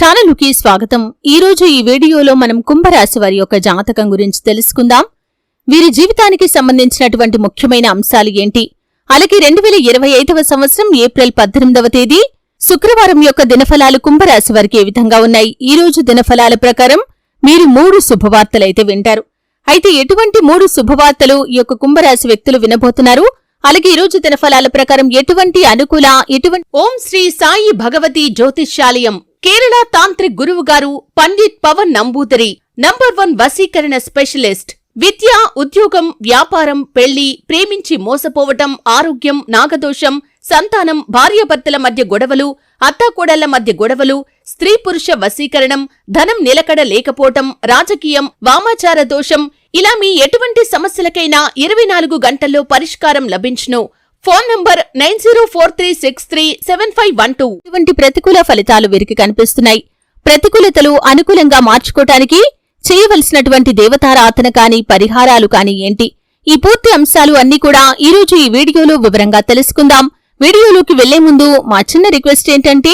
ఛానలుకి స్వాగతం. ఈరోజు ఈ వీడియోలో మనం కుంభరాశి వారి యొక్క జాతకం గురించి తెలుసుకుందాం. వీరి జీవితానికి సంబంధించినటువంటి ముఖ్యమైన అంశాలు ఏంటి, అలాగే 2025వ సంవత్సరం ఏప్రిల్ 18వ తేదీ శుక్రవారం యొక్క దినఫలాలు కుంభరాశి వారికి ఏ విధంగా ఉన్నాయి. ఈ రోజు దినఫలాల ప్రకారం మీరు 3 శుభవార్తలైతే వింటారు. అయితే ఎటువంటి 3 శుభవార్తలు ఈ యొక్క కుంభరాశి వ్యక్తులు వినబోతున్నారు, అలాగే ఈ రోజు దినఫలాల ప్రకారం ఎటువంటి అనుకూల ఓం శ్రీ సాయి భగవతి జ్యోతిష్యాలయం కేరళ తాంత్రిక్ గురువు గారు పండిత్ పవన్ నంబూదరి నంబర్ 1 వశీకరణ స్పెషలిస్ట్. విద్య, ఉద్యోగం, వ్యాపారం, పెళ్లి, ప్రేమించి మోసపోవటం, ఆరోగ్యం, నాగదోషం, సంతానం, భార్యాభర్తల మధ్య గొడవలు, అత్తాకోడళ్ల మధ్య గొడవలు, స్త్రీ పురుష వశీకరణం, ధనం నిలకడ లేకపోవటం, రాజకీయం, వామాచార దోషం, ఇలా మీ ఎటువంటి సమస్యలకైనా 24 గంటల్లో పరిష్కారం లభించును. Phone number 9043637512. ఇటువంటి ప్రతికూల ఫలితాలు వీరికి కనిపిస్తున్నాయి. ప్రతికూలతలు అనుకూలంగా మార్చుకోటానికి చేయవలసినటువంటి దేవతారాధన కాని పరిహారాలు కాని ఏంటి, ఈ పూర్తి అంశాలు అన్నీ కూడా ఈరోజు ఈ వీడియోలో వివరంగా తెలుసుకుందాం. వీడియోలోకి వెళ్లే ముందు మా చిన్న రిక్వెస్ట్ ఏంటంటే,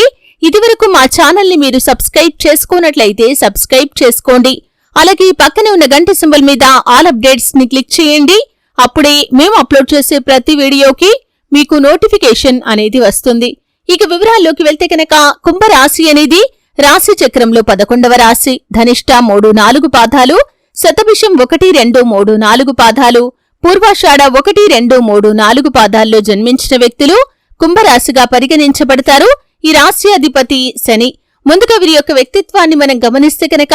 ఇదివరకు మా ఛానల్ ని మీరు సబ్స్క్రైబ్ చేసుకోనట్లయితే సబ్స్క్రైబ్ చేసుకోండి. అలాగే పక్కనే ఉన్న గంట సింబల్ మీద ఆల్ అప్డేట్స్ ని క్లిక్ చేయండి. అప్పుడే మేము అప్లోడ్ చేసే ప్రతి వీడియోకి మీకు నోటిఫికేషన్ అనేది వస్తుంది. ఇక వివరాల్లోకి వెళ్తే కనుక, కుంభరాశి అనేది రాశి చక్రంలో 11వ రాశి. ధనిష్ట 3-4 పాదాలు, శతభిషం 1-2-3-4 పాదాలు, పూర్వాషాఢ 1-2-3-4 పాదాల్లో జన్మించిన వ్యక్తులు కుంభరాశిగా పరిగణించబడతారు. ఈ రాశి అధిపతి శని. ముందుగా వీరి యొక్క వ్యక్తిత్వాన్ని మనం గమనిస్తే కనుక,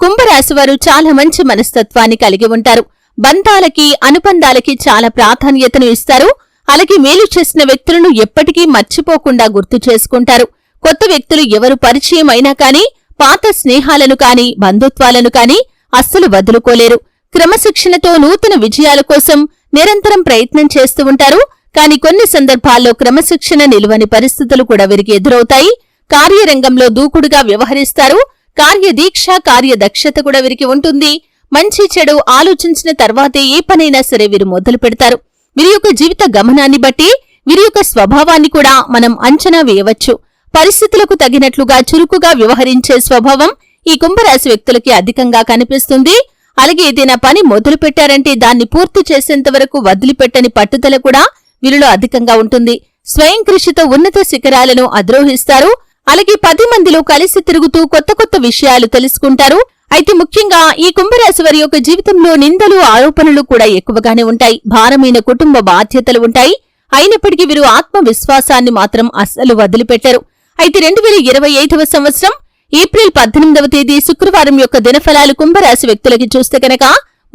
కుంభరాశి వారు చాలా మంచి మనస్తత్వాన్ని కలిగి ఉంటారు. బంధాలకి, అనుబంధాలకి చాలా ప్రాధాన్యతను ఇస్తారు. అలాగే మేలు చేసిన వ్యక్తులను ఎప్పటికీ మర్చిపోకుండా గుర్తు చేసుకుంటారు. కొత్త వ్యక్తులు ఎవరు పరిచయం అయినా కాని పాత స్నేహాలను కాని బంధుత్వాలను కాని అస్సలు వదులుకోలేరు. క్రమశిక్షణతో నూతన విజయాల కోసం నిరంతరం ప్రయత్నం చేస్తూ ఉంటారు. కాని కొన్ని సందర్భాల్లో క్రమశిక్షణ నిలువని పరిస్థితులు కూడా వీరికి ఎదురవుతాయి. కార్యరంగంలో దూకుడుగా వ్యవహరిస్తారు. కార్యదీక్ష, కార్యదక్షత కూడా వీరికి ఉంటుంది. మంచి చెడు ఆలోచించిన తర్వాతే ఏ పనైనా సరే వీరు మొదలు పెడతారు. వీరి యొక్క జీవిత గమనాన్ని బట్టి వీరి యొక్క స్వభావాన్ని కూడా మనం అంచనా వేయవచ్చు. పరిస్థితులకు తగినట్లుగా చురుకుగా వ్యవహరించే స్వభావం ఈ కుంభరాశి వ్యక్తులకి అధికంగా కనిపిస్తుంది. అలాగే ఏదైనా పని మొదలు పెట్టారంటే దాన్ని పూర్తి చేసేంత వరకు వదిలిపెట్టని పట్టుదల కూడా వీరిలో అధికంగా ఉంటుంది. స్వయం కృషితో ఉన్నత శిఖరాలను అధిరోహిస్తారు. అలాగే 10 మందిలో కలిసి తిరుగుతూ కొత్త కొత్త విషయాలు తెలుసుకుంటారు. అయితే ముఖ్యంగా ఈ కుంభరాశి వారి యొక్క జీవితంలో నిందలు, ఆరోపణలు కూడా ఎక్కువగానే ఉంటాయి. భారమైన కుటుంబ బాధ్యతలు ఉంటాయి. అయినప్పటికీ వీరు ఆత్మవిశ్వాసాన్ని మాత్రం అస్సలు వదిలిపెట్టారు. అయితే 2025వ సంవత్సరం ఏప్రిల్ 18వ తేదీ శుక్రవారం యొక్క దినఫలాలు కుంభరాశి వ్యక్తులకి చూస్తే కనుక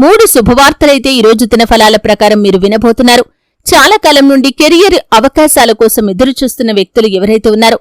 3 శుభవార్తలైతే ఈ రోజు దినఫలాల ప్రకారం మీరు వినబోతున్నారు. చాలా కాలం నుండి కెరియర్ అవకాశాల కోసం ఎదురు చూస్తున్న వ్యక్తులు ఎవరైతే ఉన్నారో,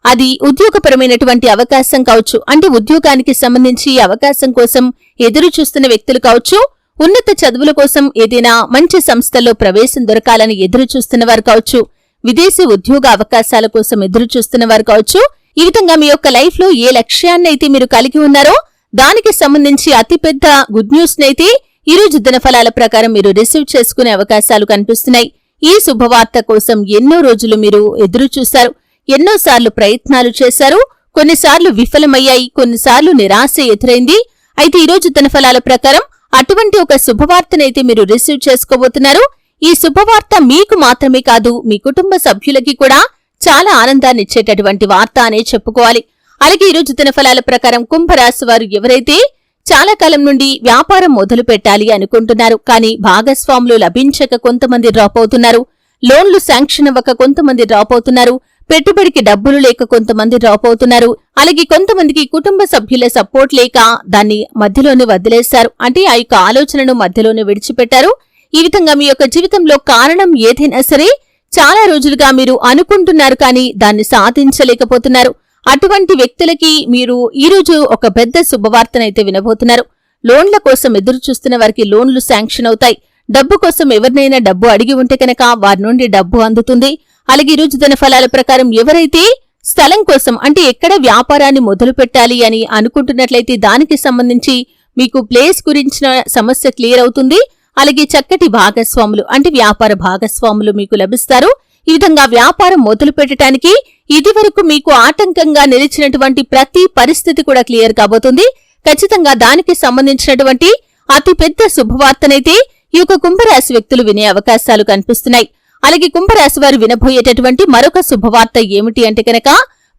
అది ఉద్యోగపరమైనటువంటి అవకాశం కావచ్చు, అంటే ఉద్యోగానికి సంబంధించి అవకాశం కోసం ఎదురు చూస్తున్న వ్యక్తులు కావచ్చు, ఉన్నత చదువుల కోసం ఏదైనా మంచి సంస్థల్లో ప్రవేశం దొరకాలని ఎదురు చూస్తున్న వారు కావచ్చు, విదేశీ ఉద్యోగ అవకాశాల కోసం ఎదురు చూస్తున్న వారు కావచ్చు. ఈ విధంగా మీ యొక్క లైఫ్ లో ఏ లక్ష్యాన్నైతే మీరు కలిగి ఉన్నారో దానికి సంబంధించి అతిపెద్ద గుడ్ న్యూస్ నైతే ఈ రోజు దినఫలాల ప్రకారం మీరు రిసీవ్ చేసుకునే అవకాశాలు కనిపిస్తున్నాయి. ఈ శుభవార్త కోసం ఎన్నో రోజులు మీరు ఎదురు చూశారు. ఎన్నోసార్లు ప్రయత్నాలు చేశారు. కొన్నిసార్లు విఫలమయ్యాయి, కొన్నిసార్లు నిరాశ ఎదురైంది. అయితే ఈ రోజు దినఫలాల ప్రకారం అటువంటి ఒక శుభవార్తనైతే మీరు రిసీవ్ చేసుకోబోతున్నారు. ఈ శుభవార్త మీకు మాత్రమే కాదు, మీ కుటుంబ సభ్యులకి కూడా చాలా ఆనందాన్నిచ్చేటటువంటి వార్త అనే చెప్పుకోవాలి. అలాగే ఈ రోజు దినఫలాల ప్రకారం కుంభరాశి వారు ఎవరైతే చాలా కాలం నుండి వ్యాపారం మొదలు పెట్టాలి అనుకుంటున్నారు, కానీ భాగస్వాములు లభించక కొంతమంది డ్రాప్ అవుతున్నారు. లోన్లు శాంక్షన్ అవ్వక కొంతమంది డ్రాప్ అవుతున్నారు. పెట్టుబడికి డబ్బులు లేక కొంతమంది డ్రాప్ అవుతున్నారు. అలాగే కొంతమందికి కుటుంబ సభ్యుల సపోర్ట్ లేక దాన్ని మధ్యలోనే వదిలేశారు, అంటే ఆ యొక్క ఆలోచనను మధ్యలోనే విడిచిపెట్టారు. ఈ విధంగా మీ యొక్క జీవితంలో కారణం ఏదైనా సరే చాలా రోజులుగా మీరు అనుకుంటున్నారు, కానీ దాన్ని సాధించలేకపోతున్నారు. అటువంటి వ్యక్తులకి మీరు ఈరోజు ఒక పెద్ద శుభవార్తనైతే వినబోతున్నారు. లోన్ల కోసం ఎదురు చూస్తున్న వారికి లోన్లు శాంక్షన్ అవుతాయి. డబ్బు కోసం ఎవరినైనా డబ్బు అడిగి ఉంటే కనుక వారి నుండి డబ్బు అందుతుంది. అలాగే ఈ రోజు దినఫలాల ప్రకారం ఎవరైతే స్థలం కోసం, అంటే ఎక్కడ వ్యాపారాన్ని మొదలు పెట్టాలి అని అనుకుంటున్నట్లయితే దానికి సంబంధించి మీకు ప్లేస్ గురించిన సమస్య క్లియర్ అవుతుంది. అలాగే చక్కటి భాగస్వాములు, అంటే వ్యాపార భాగస్వాములు మీకు లభిస్తారు. ఈ విధంగా వ్యాపారం మొదలు పెట్టడానికి ఇదివరకు మీకు ఆటంకంగా నిలిచినటువంటి ప్రతి పరిస్థితి కూడా క్లియర్ కాబోతుంది. ఖచ్చితంగా దానికి సంబంధించినటువంటి అతిపెద్ద శుభవార్తనైతే ఈ యొక్క కుంభరాశి వ్యక్తులు వినే అవకాశాలు కనిపిస్తున్నాయి. అలాగే కుంభరాశి వారు వినబోయేటటువంటి మరొక శుభవార్త ఏమిటి అంటే కనుక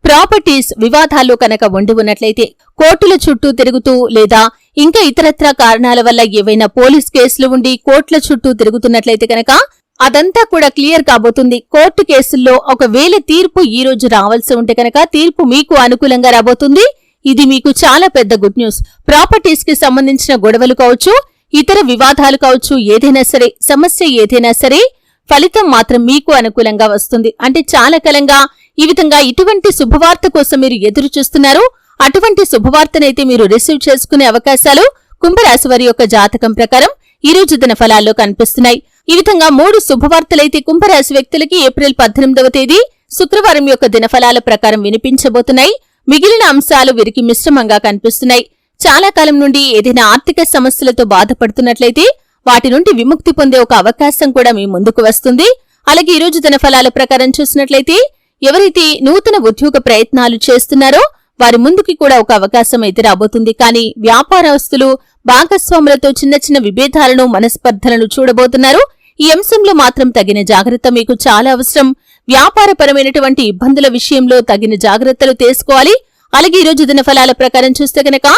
ప్రాపర్టీస్ వివాదాల్లో కనుక ఉండి ఉన్నట్లయితే కోర్టుల చుట్టూ తిరుగుతూ లేదా ఇంకా ఇతరత్రా కారణాల వల్ల ఏవైనా పోలీస్ కేసులు ఉండి కోర్టుల చుట్టూ తిరుగుతున్నట్లయితే కనుక అదంతా కూడా క్లియర్ కాబోతుంది. కోర్టు కేసుల్లో ఒకవేళ తీర్పు ఈ రోజు రావాల్సి ఉంటే కనుక తీర్పు మీకు అనుకూలంగా రాబోతుంది. ఇది మీకు చాలా పెద్ద గుడ్ న్యూస్. ప్రాపర్టీస్ కి సంబంధించిన గొడవలు కావచ్చు, ఇతర వివాదాలు కావచ్చు, ఏదైనా సరే సమస్య ఏదైనా సరే ఫలితం మాత్రం మీకు అనుకూలంగా వస్తుంది. అంటే చాలా కాలంగా ఈ విధంగా ఇటువంటి శుభవార్త కోసం మీరు ఎదురు చూస్తున్నారు. అటువంటి శుభవార్తనైతే మీరు రిసీవ్ చేసుకునే అవకాశాలు కుంభరాశి వారి యొక్క జాతకం ప్రకారం ఈ రోజు దిన ఫలాల్లో కనిపిస్తున్నాయి. ఈ విధంగా 3 శుభవార్తలైతే కుంభరాశి వ్యక్తులకి ఏప్రిల్ 18వ తేదీ శుక్రవారం యొక్క దినఫలాల ప్రకారం వినిపించబోతున్నాయి. మిగిలిన అంశాలు వీరికి మిశ్రమంగా కనిపిస్తున్నాయి. చాలా కాలం నుండి ఏదైనా ఆర్థిక సమస్యలతో బాధపడుతున్నట్లయితే వాటి నుండి విముక్తి పొందే ఒక అవకాశం కూడా మీ ముందుకు వస్తుంది. అలాగే ఈ రోజు దినఫలాల ప్రకారం చూసినట్లయితే ఎవరైతే నూతన ఉద్యోగ ప్రయత్నాలు చేస్తున్నారో వారి ముందుకి కూడా ఒక అవకాశం అయితే రాబోతుంది. కానీ వ్యాపారస్తులు భాగస్వాములతో చిన్న చిన్న విభేదాలను మనస్పర్ధలను చూడబోతున్నారు. ఈ అంశంలో మాత్రం తగిన జాగ్రత్త మీకు చాలా అవసరం. వ్యాపారపరమైనటువంటి ఇబ్బందుల విషయంలో తగిన జాగ్రత్తలు తీసుకోవాలి. అలాగే ఈ రోజు దినఫలాల ప్రకారం చూస్తే గనక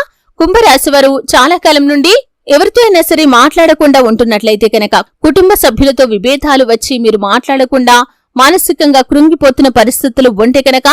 కుంభరాశి వారు చాలా కాలం నుండి ఎవరితో అయినా సరే మాట్లాడకుండా ఉంటున్నట్లయితే కనుక కుటుంబ సభ్యులతో విభేదాలు వచ్చి మీరు మాట్లాడకుండా మానసికంగా కృంగిపోతున్న పరిస్థితులు ఉంటే కనుక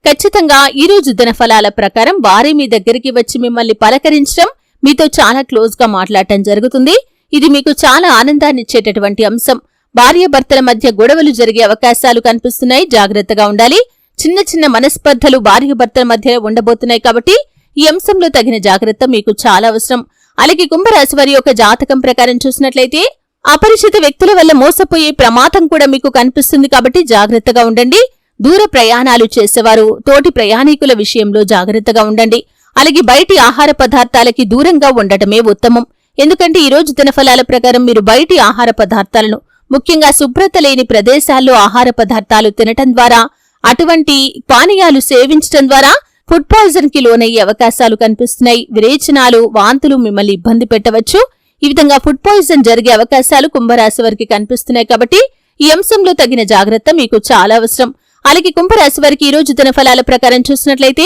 ఖచ్చితంగా ఈ రోజు దినఫలాల ప్రకారం వారే మీ దగ్గరికి వచ్చి మిమ్మల్ని పలకరించడం, మీతో చాలా క్లోజ్ గా మాట్లాడటం జరుగుతుంది. ఇది మీకు చాలా ఆనందాన్నిచ్చేటటువంటి అంశం. భార్యాభర్తల మధ్య గొడవలు జరిగే అవకాశాలు కనిపిస్తున్నాయి. జాగ్రత్తగా ఉండాలి. చిన్న చిన్న మనస్పర్ధలు భార్యాభర్తల మధ్య ఉండబోతున్నాయి కాబట్టి ఈ అంశంలో తగిన జాగ్రత్త మీకు చాలా అవసరం. అలాగే కుంభరాశి వారి యొక్క జాతకం ప్రకారం చూసినట్లయితే అపరిచిత వ్యక్తుల వల్ల మోసపోయే ప్రమాదం కూడా మీకు కనిపిస్తుంది కాబట్టి జాగ్రత్తగా ఉండండి. దూర ప్రయాణాలు చేసేవారు తోటి ప్రయాణికుల విషయంలో జాగ్రత్తగా ఉండండి. అలాగే బయటి ఆహార పదార్థాలకి దూరంగా ఉండటమే ఉత్తమం. ఎందుకంటే ఈ రోజు దినఫలాల ప్రకారం మీరు బయటి ఆహార పదార్థాలను ముఖ్యంగా శుభ్రత లేని ప్రదేశాల్లో ఆహార పదార్థాలు తినటం ద్వారా, అటువంటి పానీయాలు సేవించటం ద్వారా ఫుడ్ పాయిజన్ కి లోనయ్యే అవకాశాలు కనిపిస్తున్నాయి. విరేచనాలు, వాంతులు మిమ్మల్ని ఇబ్బంది పెట్టవచ్చు. ఈ విధంగా ఫుడ్ పాయిజన్ జరిగే అవకాశాలు కుంభరాశి వారికి కనిపిస్తున్నాయి కాబట్టి ఈ అంశంలో తగిన జాగ్రత్త మీకు చాలా అవసరం. అలాగే కుంభరాశి వారికి ఈ రోజు దినఫలాల ప్రకారం చూసినట్లయితే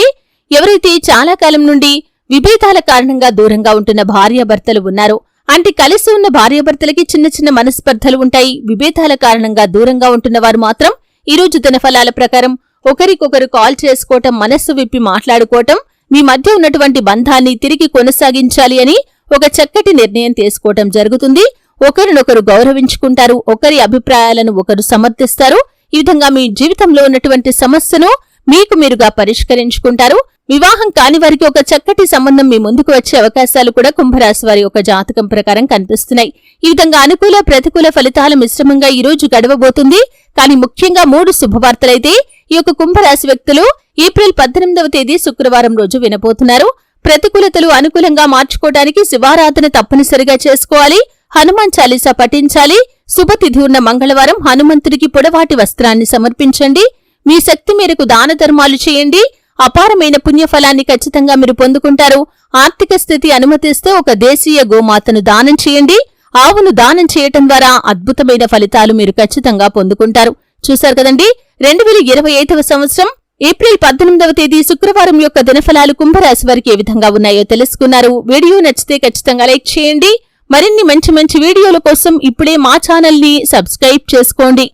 ఎవరైతే చాలా కాలం నుండి విభేదాల కారణంగా దూరంగా ఉంటున్న భార్యాభర్తలు ఉన్నారో, అంటే కలిసి ఉన్న భార్యాభర్తలకి చిన్న చిన్న మనస్పర్ధలు ఉంటాయి. విభేదాల కారణంగా దూరంగా ఉంటున్న వారు మాత్రం ఈ రోజు దినఫలాల ప్రకారం ఒకరికొకరు కాల్ చేసుకోవటం, మనస్సు విప్పి మాట్లాడుకోవటం, మీ మధ్య ఉన్నటువంటి బంధాన్ని తిరిగి కొనసాగించాలి అని ఒక చక్కటి నిర్ణయం తీసుకోవటం జరుగుతుంది. ఒకరినొకరు గౌరవించుకుంటారు. ఒకరి అభిప్రాయాలను ఒకరు సమర్థిస్తారు. ఈ విధంగా మీ జీవితంలో ఉన్నటువంటి సమస్యను మీకు మీరుగా పరిష్కరించుకుంటారు. వివాహం కాని వారికి ఒక చక్కటి సంబంధం మీ ముందుకు వచ్చే అవకాశాలు కూడా కుంభరాశి వారి యొక్క జాతకం ప్రకారం కనిపిస్తున్నాయి. ఈ విధంగా అనుకూల ప్రతికూల ఫలితాల మిశ్రమంగా ఈ రోజు గడవబోతుంది. కానీ ముఖ్యంగా 3 శుభవార్తలైతే ఈ యొక్క కుంభరాశి వ్యక్తులు ఏప్రిల్ 18వ తేదీ శుక్రవారం రోజు వినబోతున్నారు. ప్రతికూలతలు అనుకూలంగా మార్చుకోవడానికి శివారాధన తప్పనిసరిగా చేసుకోవాలి. హనుమాన్ చాలీసా పఠించాలి. శుభతిథి ఉన్న మంగళవారం హనుమంతుడికి పొడవాటి వస్త్రాన్ని సమర్పించండి. మీ శక్తి మేరకు దాన ధర్మాలు చేయండి. అపారమైన పుణ్యఫలాన్ని ఖచ్చితంగా మీరు పొందుకుంటారు. ఆర్థిక స్థితి అనుమతిస్తే ఒక దేశీయ గోమాతను దానం చేయండి. ఆవును దానం చేయటం ద్వారా అద్భుతమైన ఫలితాలు మీరు ఖచ్చితంగా పొందుకుంటారు. చూశారు కదండి, 2025వ సంవత్సరం ఏప్రిల్ 18వ తేదీ శుక్రవారం యొక్క దినఫలాలు కుంభరాశి వారికి ఏ విధంగా ఉన్నాయో తెలుసుకున్నారు. వీడియో నచ్చితే ఖచ్చితంగా లైక్ చేయండి. మరిన్ని మంచి మంచి వీడియోల కోసం ఇప్పుడే మా ఛానల్ ని సబ్స్క్రైబ్ చేసుకోండి.